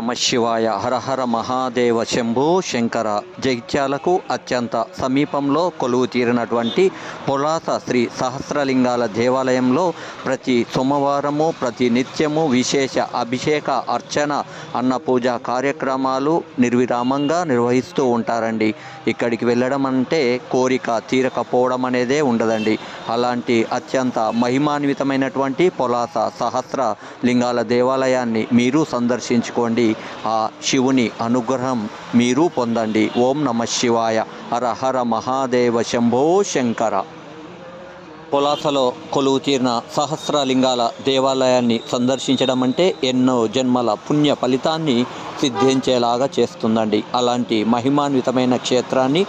నమ శివాయ. హర హర మహాదేవ శంభో శంకర. జగిత్యాలకు అత్యంత సమీపంలో కొలువు తీరినటువంటి పొలాస శ్రీ సహస్రలింగాల దేవాలయంలో ప్రతి సోమవారము ప్రతి నిత్యము విశేష అభిషేక అర్చన అన్న పూజ కార్యక్రమాలు నిర్విరామంగా నిర్వహిస్తూ ఉంటారండి. ఇక్కడికి వెళ్ళడం అంటే కోరిక తీరకపోవడం అనేదే ఉండదండి. అలాంటి అత్యంత మహిమాన్వితమైనటువంటి పొలాస సహస్ర లింగాల దేవాలయాన్ని మీరు సందర్శించుకోండి. ఆ శివుని అనుగ్రహం మీరు పొందండి. ఓం నమ శివాయ. హర హర మహాదేవ శంభో శంకర. పొలాసలో కొలువు తీరిన సహస్రలింగాల దేవాలయాన్ని సందర్శించడం అంటే ఎన్నో జన్మల పుణ్య ఫలితాన్ని సిద్ధించేలాగా చేస్తుందండి. అలాంటి మహిమాన్వితమైన క్షేత్రాన్ని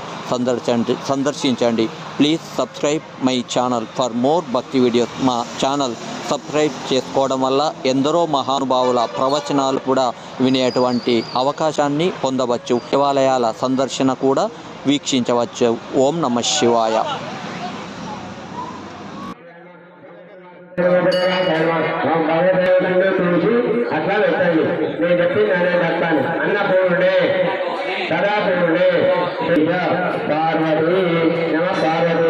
సందర్శించండి. Please subscribe my channel for more భక్తి వీడియోస్. మా ఛానల్ సబ్స్క్రైబ్ చేసుకోవడం వల్ల ఎందరో మహానుభావుల ప్రవచనాలు కూడా వినేటువంటి అవకాశాన్ని పొందవచ్చు. దేవాలయాల సందర్శన కూడా వీక్షించవచ్చు. ఓం నమ శివాయ. అట్లా పెట్టండి. నేను చెప్పింది అనేది అట్లానే అన్నపూర్ణుడే సదాపూర్ణుడే పార్వతి నమ పార్వతీ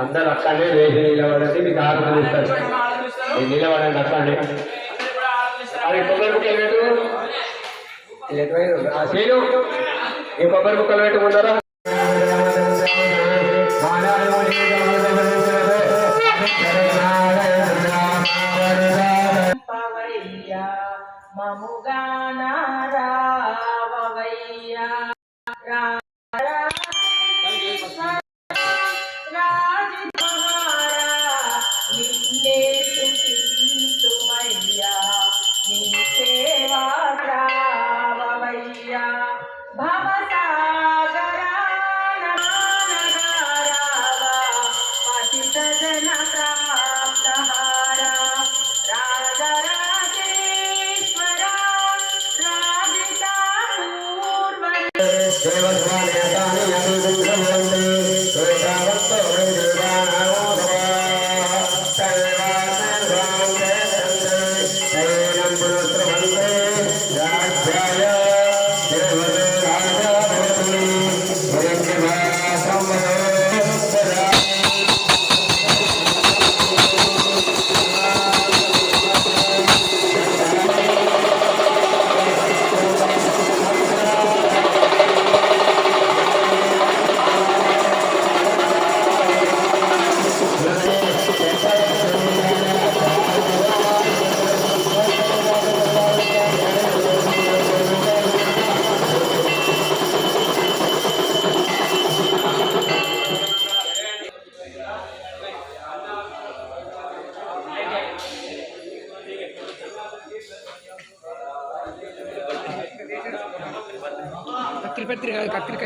అందరూ అక్కడే వేసి నిలబడండి. మీకు ఆరోగ్యం ఇస్తారు. నిలబడండి అక్కడే. అది కొబ్బరి ముక్కలు పెట్టు ఈ కొబ్బరి ముక్కలు పెట్టుకుంటారా? కత్తిరి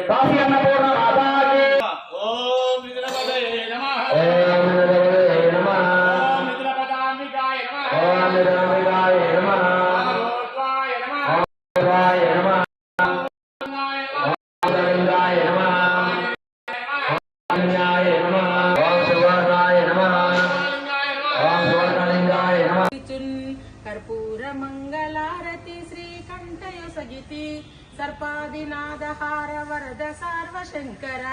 కాశీ అన్నపూర్ణ మాతాకి. ఓం నిద్రపదయే నమః. ఓం నిద్రపదయే నమః. ఓం నిద్రపదాంబికాయ నమః. ఓం నిద్రాంబికాయ నమః. ఓంకాయ నమః. ఓంకాయ నమః. ఓంకాయ నమః. ఓంకాయ నమః. ఓం సువర్ణాయ నమః. ఓం సువర్ణలింగాయ నమః. కర్పూర మంగళారతి శ్రీకంఠయ సగితి సర్పాదినాదహార వరద సార్వశంకర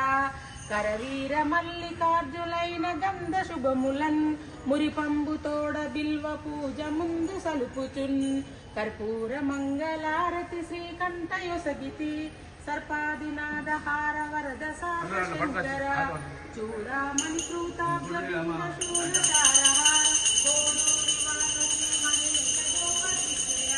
కరవీర మల్లికార్జులైన గంధ శుభములన్ మురిపంబు తోడ బిల్వ పూజ ముందు సలుపుచున్ కర్పూర మంగళారతి శ్రీకంఠయొసగితి సర్పాదినాద హార వరద సాగర చూడామణి కృతాబ్జ బింబ శూలచారహార కోడూరి వాసవి మణిక జోగతిశయ.